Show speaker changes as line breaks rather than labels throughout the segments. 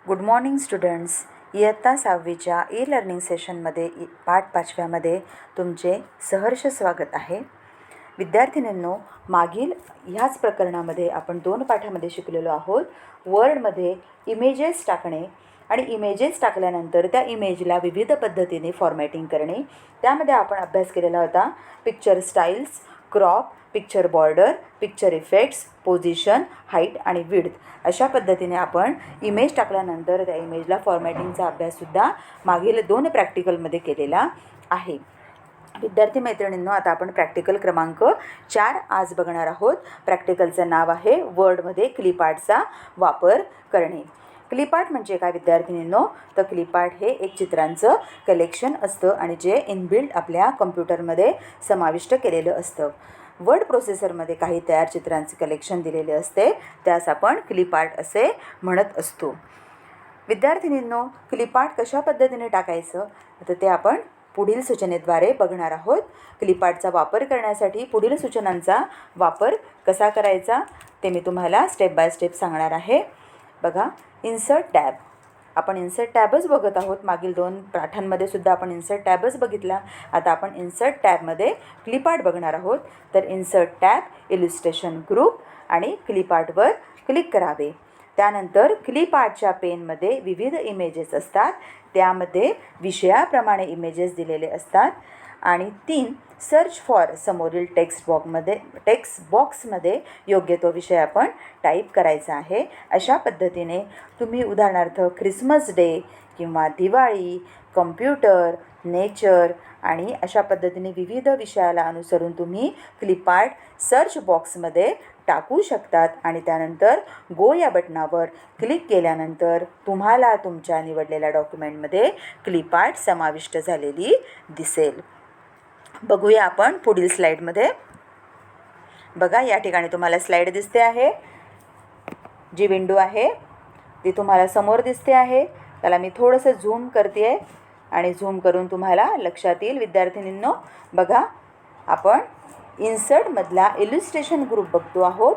Good morning students. इयत्ता 6वीच्या e learning सेशनमध्ये पाठ 5व्यामध्ये तुमचे सहर्ष स्वागत आहे. विद्यार्थिनींनो, मागील ह्याच प्रकरणामध्ये आपण 2 पाठामध्ये शिकलेलो आहोत. वर्डमध्ये इमेजेस टाकणे आणि इमेजेस टाकल्यानंतर त्या इमेजला विविध पद्धतीने फॉर्मॅटिंग करणे. त्यामध्ये आपण अभ्यास केलेला होता picture styles, crop, picture border, picture effects, position, height आणि विड्थ अशा पद्धतीने आपण इमेज टाकल्यानंतर त्या इमेजला फॉर्मॅटिंगचा अभ्याससुद्धा मागील 2 प्रॅक्टिकलमध्ये केलेला आहे. विद्यार्थी मैत्रिणींनो, आता आपण प्रॅक्टिकल क्रमांक 4 आज बघणार आहोत. प्रॅक्टिकलचं नाव आहे वर्डमध्ये क्लिपआर्टचा वापर करणे. क्लिपआर्ट म्हणजे काय विद्यार्थिनींनो? तर क्लिपआर्ट हे एक चित्रांचं कलेक्शन असतं आणि जे इनबिल्ट आपल्या कम्प्युटरमध्ये समाविष्ट केलेलं असतं. वर्ड प्रोसेसरमध्ये काही तयार चित्रांचे कलेक्शन दिलेले असते, त्यास आपण क्लिपआर्ट असे म्हणत असतो. विद्यार्थिनींनो, क्लिपआर्ट कशा पद्धतीने टाकायचं तर ते आपण पुढील सूचनेद्वारे बघणार आहोत. क्लिपआर्टचा वापर करण्यासाठी पुढील सूचनांचा वापर कसा करायचा ते मी तुम्हाला स्टेप बाय स्टेप सांगणार आहे. बघा, इन्सर्ट टॅब. आपण इन्सर्ट टॅबच बघत आहोत. मागील 2 पाठांमध्ये सुद्धा आपण इन्सर्ट टॅबच बघितला. आता आपण इन्सर्ट टॅबमध्ये क्लिपआर्ट बघणार आहोत. तर इन्सर्ट टॅब, इल्युस्ट्रेशन ग्रुप आणि क्लिपआर्टवर क्लिक करावे. त्यानंतर क्लिपआर्टच्या पेनमध्ये विविध इमेजेस असतात, त्यामध्ये विषयाप्रमाणे इमेजेस दिलेले असतात. आणि 3 सर्च फॉर समोरील टेक्स्ट बॉक्समध्ये योग्य तो विषय आपण टाईप करायचा आहे. अशा पद्धतीने तुम्ही उदाहरणार्थ ख्रिसमस डे किंवा दिवाळी, कम्प्युटर, नेचर आणि अशा पद्धतीने विविध विषयाला अनुसरून तुम्ही क्लिपआर्ट सर्च बॉक्समध्ये टाकू शकतात. आणि त्यानंतर गो या बटनावर क्लिक केल्यानंतर तुम्हाला तुमच्या निवडलेल्या डॉक्युमेंटमध्ये क्लिपआर्ट समाविष्ट झालेली दिसेल. बघूया आपण पुढील स्लाईडमध्ये. बघा, या ठिकाणी तुम्हाला स्लाईड दिसते आहे. जी विंडो आहे ती तुम्हाला समोर दिसते आहे. त्याला मी थोडंसं झूम करते आहे आणि झूम करून तुम्हाला लक्षात येईल. विद्यार्थिनींनो, बघा, आपण इन्सर्टमधला इल्युस्ट्रेशन ग्रुप बघतो आहोत.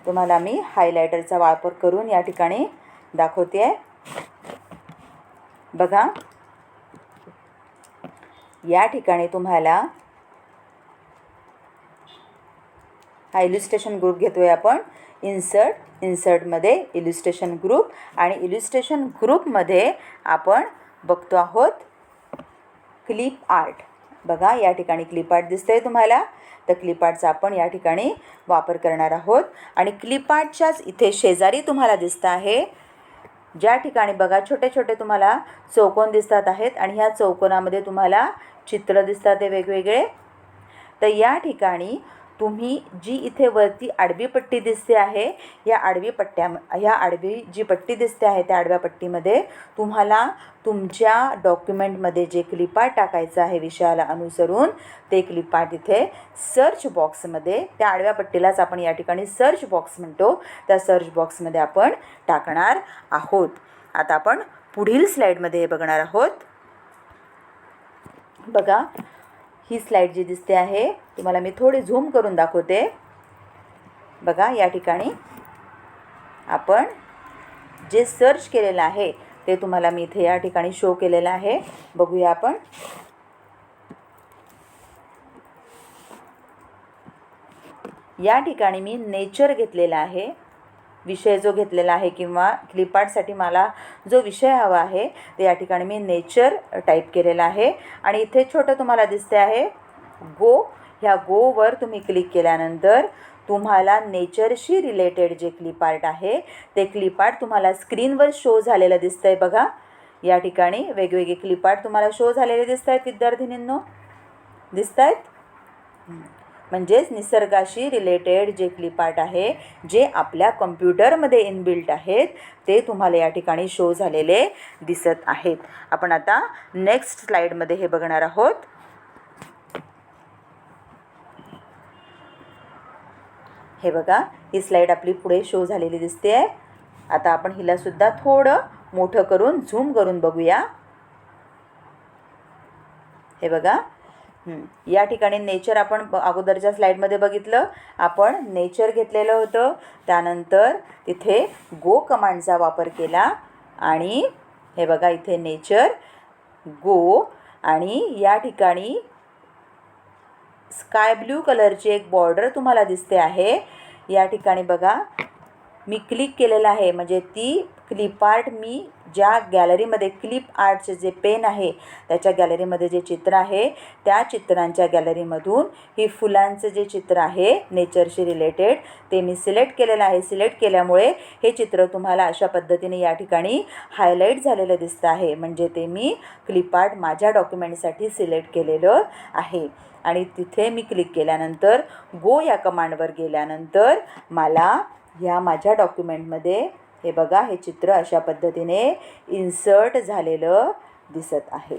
तुम्हाला मी हायलायटरचा वापर करून या ठिकाणी दाखवते आहे. बघा, या ठिकाणी तुम्हाला हा इल्युस्ट्रेशन ग्रुप घेतो आहे आपण. इन्सर्टमध्ये इल्युस्ट्रेशन ग्रुप आणि इल्युस्ट्रेशन ग्रुपमध्ये आपण बघतो आहोत क्लिप आर्ट. बघा, या ठिकाणी क्लिप आर्ट दिसतंय तुम्हाला. तर क्लिपआर्टचा आपण या ठिकाणी वापर करणार आहोत. आणि क्लिपआर्टच्याच इथे शेजारी तुम्हाला दिसतं आहे, ज्या ठिकाणी बघा छोटे छोटे तुम्हाला चौकोन दिसतात आहेत आणि ह्या चौकोनामध्ये तुम्हाला चित्र दिसतात ते वेगवेगळे. तर या ठिकाणी तुम्ही जी इथे वरती आडवी पट्टी दिसते आहे, ह्या आडवी जी पट्टी दिसते आहे त्या आडव्या पट्टीमध्ये तुम्हाला तुमच्या डॉक्युमेंटमध्ये जे क्लिपआर्ट टाकायचं आहे विषयाला अनुसरून ते क्लिपआर्ट इथे सर्च बॉक्समध्ये, त्या आडव्या पट्टीलाच आपण या ठिकाणी सर्च बॉक्स म्हणतो, त्या सर्च बॉक्समध्ये आपण टाकणार आहोत. आता आपण पुढील स्लाईडमध्ये हे बघणार आहोत. बघा, ही स्लाईड जी दिसते आहे तुम्हाला मी थोडी झूम करून दाखवते. बघा, या ठिकाणी आपण जे सर्च केलेलं आहे ते तुम्हाला मी इथे या ठिकाणी शो केलेलं आहे. बघूया आपण. या ठिकाणी मी नेचर घेतलेला आहे, विषय जो घेतलेला आहे किंवा क्लिपआर्टसाठी मला जो विषय हवा आहे ते या ठिकाणी मी नेचर टाईप केलेला आहे. आणि इथे छोटं तुम्हाला दिसते आहे गो. ह्या गोवर तुम्ही क्लिक केल्यानंतर तुम्हाला नेचरशी रिलेटेड जे क्लिपआर्ट आहे ते क्लिपआर्ट तुम्हाला स्क्रीनवर शो झालेलं दिसतं आहे. बघा, या ठिकाणी वेगवेगळे क्लिपआर्ट तुम्हाला शो झालेले दिसत आहेत विद्यार्थिनींनो. दिसत आहेत? म्हणजेच निसर्गाशी रिलेटेड जे क्लिपआर्ट आहे जे आपल्या कम्प्युटरमध्ये इनबिल्ट आहेत ते तुम्हाला या ठिकाणी शो झालेले दिसत आहेत. आपण आता नेक्स्ट स्लाईडमध्ये हे बघणार आहोत. हे बघा, ही स्लाईड आपली पुढे शो झालेली दिसते आहे. आता आपण हिलासुद्धा थोडं मोठं करून झूम करून बघूया. हे बघा, या ठिकाणी नेचर आपण अगोदरच्या स्लाईडमध्ये बघितलं, आपण नेचर घेतलेलं होतं. त्यानंतर तिथे गो कमांडचा वापर केला आणि हे बघा इथे नेचर गो आणि या ठिकाणी स्काय ब्ल्यू कलरची एक बॉर्डर तुम्हाला दिसते आहे. या ठिकाणी बघा मी क्लिक केलेलं आहे, म्हणजे ती क्लिप आर्ट मी ज्या गॅलरीमध्ये क्लिप आर्टचे जे पेन आहे त्याच्या गॅलरीमध्ये जे चित्र आहे त्या चित्रांच्या गॅलरीमधून ही फुलांचं जे चित्र आहे नेचरशी रिलेटेड ते मी सिलेक्ट केलेलं आहे. सिलेक्ट केल्यामुळे हे चित्र तुम्हाला अशा पद्धतीने या ठिकाणी हायलाईट झालेलं दिसतं आहे, म्हणजे ते मी क्लिप आर्ट माझ्या डॉक्युमेंटसाठी सिलेक्ट केलेलं आहे. आणि तिथे मी क्लिक केल्यानंतर गो या कमांडवर गेल्यानंतर मला ह्या माझ्या डॉक्युमेंटमध्ये हे बघा हे चित्र अशा पद्धतीने इन्सर्ट झालेलं दिसत आहे.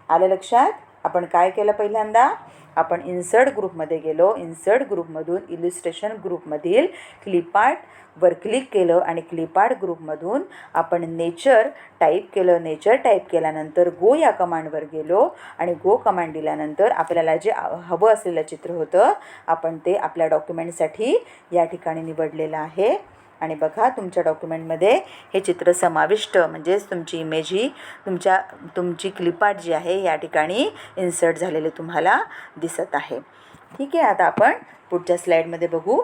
आलं लक्षात? आपण काय केलं, पहिल्यांदा आपण इन्सर्ट ग्रुपमध्ये गेलो. इन्सर्ट ग्रुपमधून इलिस्ट्रेशन ग्रुपमधील क्लिप आर्टवर क्लिक केलं आणि क्लिप आर्ट ग्रुपमधून आपण नेचर टाईप केलं. नेचर टाईप केल्यानंतर गो या कमांडवर गेलो आणि गो कमांड दिल्यानंतर आपल्याला जे हवं असलेलं चित्र होतं आपण ते आपल्या डॉक्युमेंटसाठी या ठिकाणी निवडलेलं आहे. आणि बघा तुमच्या डॉक्युमेंटमध्ये हे चित्र समाविष्ट, म्हणजेच तुमची इमेज ही तुमची क्लिप आर्ट जी आहे या ठिकाणी इन्सर्ट झालेले तुम्हाला दिसत आहे. ठीक आहे, आता आपण पुढच्या स्लाईडमध्ये बघू.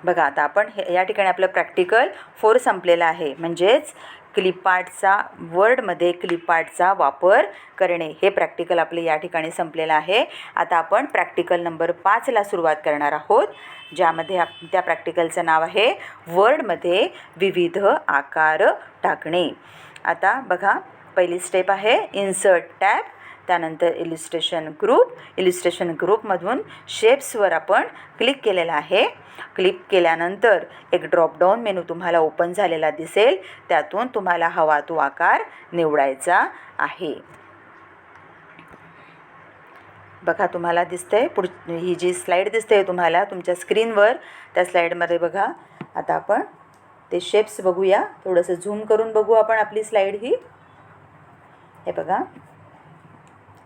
बघा आता आपण या ठिकाणी आपलं प्रॅक्टिकल 4 संपलेलं आहे, म्हणजेच क्लिप आर्टचा वर्डमध्ये क्लिप आर्टचा वापर करणे हे प्रॅक्टिकल आपले या ठिकाणी संपलेलं आहे. आता आपण प्रॅक्टिकल नंबर 5ला सुरुवात करणार आहोत, ज्यामध्ये त्या प्रॅक्टिकलचं नाव आहे वर्डमध्ये विविध आकार टाकणे. आता बघा पहिली स्टेप आहे इन्सर्ट टॅब, त्यानंतर इलिस्ट्रेशन ग्रुपमधून शेप्सवर आपण क्लिक केलेलं आहे. क्लिक केल्यानंतर एक ड्रॉपडाऊन मेनू तुम्हाला ओपन झालेला दिसेल, त्यातून तुम्हाला हवा तो आकार निवडायचा आहे. बघा तुम्हाला दिसतंय ही जी स्लाईड दिसते तुम्हाला तुमच्या स्क्रीनवर, त्या स्लाईडमध्ये बघा आता आपण ते शेप्स बघूया. थोडंसं झूम करून बघू आपण आपली स्लाईड ही. हे बघा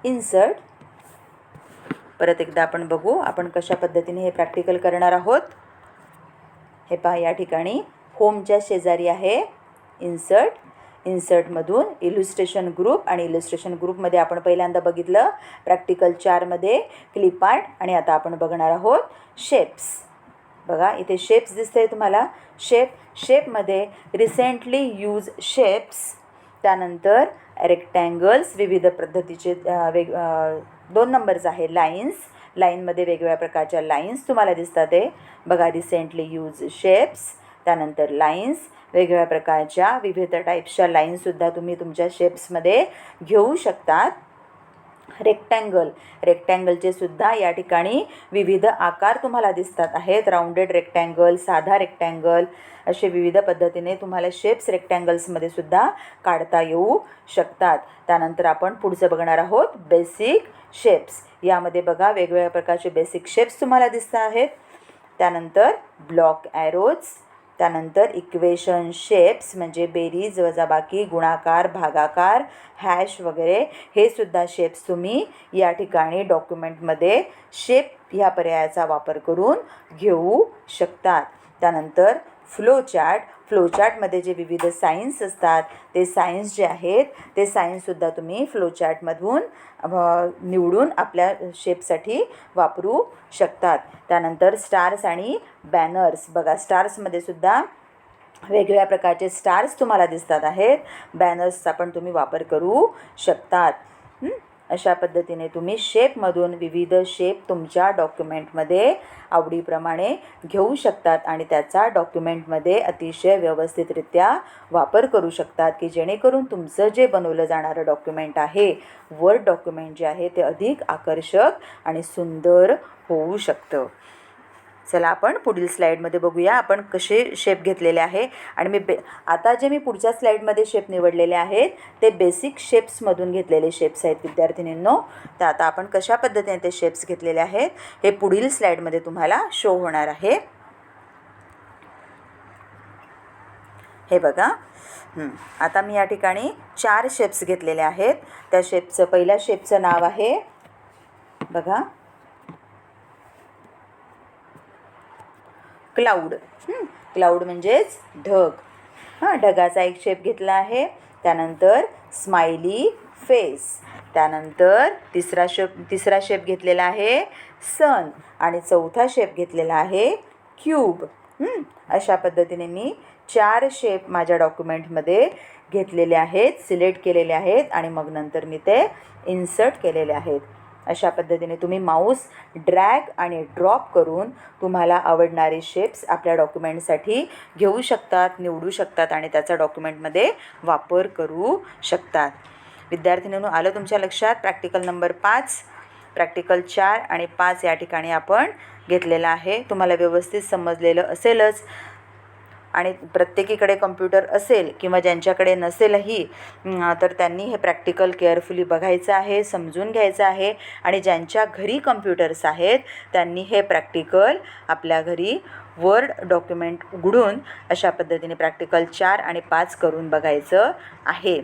इन्सर्ट, परत एकदा आपण बघू आपण कशा पद्धतीने हे प्रॅक्टिकल करणार आहोत. हे पहा या ठिकाणी होमच्या शेजारी आहे इन्सर्ट. इन्सर्टमधून इलिस्ट्रेशन ग्रुप आणि इलिस्ट्रेशन ग्रुपमध्ये आपण पहिल्यांदा बघितलं प्रॅक्टिकल 4मध्ये क्लिप आर्ट आणि आता आपण बघणार आहोत शेप्स. बघा इथे शेप्स दिसते तुम्हाला. शेपमध्ये रिसेंटली यूज शेप्स, त्यानंतर रेक्टँगल्स विविध पद्धतीचे 2 नंबर्स आहे लाईनमध्ये वेगवेगळ्या प्रकारच्या लाईन्स तुम्हाला दिसतात. ते बघा रिसेंटली यूज शेप्स, त्यानंतर लाईन्स वेगवेगळ्या प्रकारच्या विविध टाईप्सच्या लाईन्ससुद्धा तुम्ही तुमच्या शेप्समध्ये घेऊ शकतात. रेक्टँगलचे सुद्धा या ठिकाणी विविध आकार तुम्हाला दिसतात आहेत. राऊंडेड रेक्टँगल, साधा रेक्टँगल असे विविध पद्धतीने तुम्हाला शेप्स रेक्टँगल्समध्ये सुद्धा काढता येऊ शकतात. त्यानंतर आपण पुढचं बघणार आहोत बेसिक शेप्स. यामध्ये बघा वेगवेगळ्या प्रकारचे बेसिक शेप्स तुम्हाला दिसत आहेत. त्यानंतर ब्लॉक ॲरोज, त्यानंतर इक्वेशन शेप्स म्हणजे बेरीज, वजाबाकी, गुणाकार, भागाकार, हॅश वगैरे हे सुद्धा शेप्स तुम्ही या ठिकाणी डॉक्युमेंटमध्ये शेप ह्या पर्यायाचा वापर करून घेऊ शकतात. त्यानंतर फ्लोचार्टमध्ये जे विविध सायन्स असतात ते सायन्स जे आहेत ते सायन्ससुद्धा तुम्ही फ्लोचार्टमधून निवडून आपल्या शेपसाठी वापरू शकतात. त्यानंतर स्टार्स आणि बॅनर्स, बघा स्टार्समध्ये सुद्धा वेगवेगळ्या प्रकारचे स्टार्स तुम्हाला दिसतात आहेत. बॅनर्सचा पण तुम्ही वापर करू शकतात. अशा पद्धतीने तुम्ही शेपमधून विविध शेप तुमच्या डॉक्युमेंटमध्ये आवडीप्रमाणे घेऊ शकतात आणि त्याचा डॉक्युमेंटमध्ये अतिशय व्यवस्थितरित्या वापर करू शकतात की जेणेकरून तुमचं जे बनवलं जाणारं डॉक्युमेंट आहे, वर्ड डॉक्युमेंट जे आहे ते अधिक आकर्षक आणि सुंदर होऊ शकतं. चला आपण पुढील स्लाईडमध्ये बघूया आपण कसे शेप घेतलेले आहे. आणि आता जे मी पुढच्या स्लाईडमध्ये शेप निवडलेले आहेत ते बेसिक शेप्समधून घेतलेले शेप्स आहेत विद्यार्थिनींनो. तर आता आपण कशा पद्धतीने ते शेप्स घेतलेले आहेत हे पुढील स्लाईडमध्ये तुम्हाला शो होणार आहे. हे बघा. आता मी या ठिकाणी 4 शेप्स घेतलेले आहेत. त्या शेपचं पहिल्या शेपचं नाव आहे बघा क्लाउड. क्लाउड म्हणजेच ढग. ढगाचा एक शेप घेतला आहे. त्यानंतर स्माइली फेस. त्यानंतर तिसरा शेप घेतलेला आहे सन. आणि चौथा शेप घेतलेला आहे क्यूब. अशा पद्धतीने मी 4 शेप माझ्या डॉक्युमेंटमध्ये घेतलेले आहेत, सिलेक्ट केलेले आहेत आणि मग नंतर मी ते इन्सर्ट केलेले आहेत. अशा पद्धतीने तुम्ही माऊस ड्रॅग आणि ड्रॉप करून तुम्हाला आवडणारे शेप्स आपल्या डॉक्युमेंटसाठी घेऊ शकतात, निवडू शकतात आणि त्याचा डॉक्युमेंटमध्ये वापर करू शकतात. विद्यार्थिनींनो, आलं तुमच्या लक्षात? प्रॅक्टिकल नंबर 5, प्रॅक्टिकल 4 आणि 5 या ठिकाणी आपण घेतलेला आहे. तुम्हाला व्यवस्थित समजलेलं असेलच. आणि प्रत्येकीकडे कम्प्युटर असेल किंवा ज्यांच्याकडे नसेलही तर त्यांनी हे प्रॅक्टिकल केअरफुली बघायचं आहे, समजून घ्यायचं आहे. आणि ज्यांच्या घरी कम्प्युटर्स आहेत त्यांनी हे प्रॅक्टिकल आपल्या घरी वर्ड डॉक्युमेंट उघडून अशा पद्धतीने प्रॅक्टिकल 4 आणि 5 करून बघायचं आहे.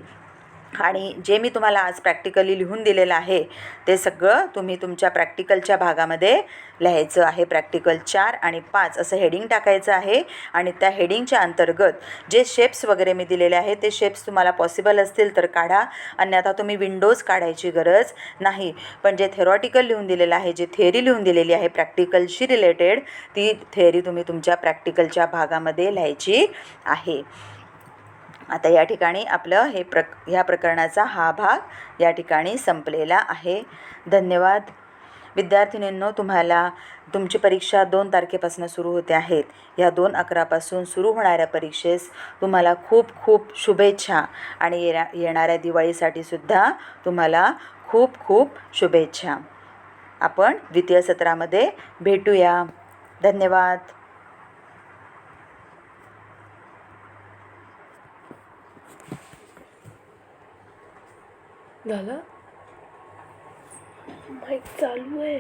आणि जे मी तुम्हाला आज प्रॅक्टिकली लिहून दिलेलं आहे ते सगळं तुम्ही तुमच्या प्रॅक्टिकलच्या भागामध्ये लिहायचं आहे. प्रॅक्टिकल 4 आणि 5 असं हेडिंग टाकायचं आहे. आणि त्या हेडिंगच्या अंतर्गत जे शेप्स वगैरे मी दिलेले आहेत ते शेप्स तुम्हाला पॉसिबल असतील तर काढा, अन्यथा तुम्ही विंडोज काढायची गरज नाही. पण जे थेरॉटिकल लिहून दिलेलं आहे, जे थेअरी लिहून दिलेली आहे प्रॅक्टिकलशी रिलेटेड, ती थेअरी तुम्ही तुमच्या प्रॅक्टिकलच्या भागामध्ये लिहायची आहे. आता या ठिकाणी आपलं ह्या प्रकरणाचा हा भाग या ठिकाणी संपलेला आहे. धन्यवाद. विद्यार्थिनींनो, तुम्हाला तुमची परीक्षा 2 तारखेपासून सुरू होते आहेत. या 2/11पासून सुरू होणाऱ्या परीक्षेस तुम्हाला खूप खूप शुभेच्छा. आणि येणाऱ्या दिवाळीसाठी सुद्धा तुम्हाला खूप खूप शुभेच्छा. आपण द्वितीय सत्रामध्ये भेटूया. धन्यवाद.
झालं? माईक चालू आहे.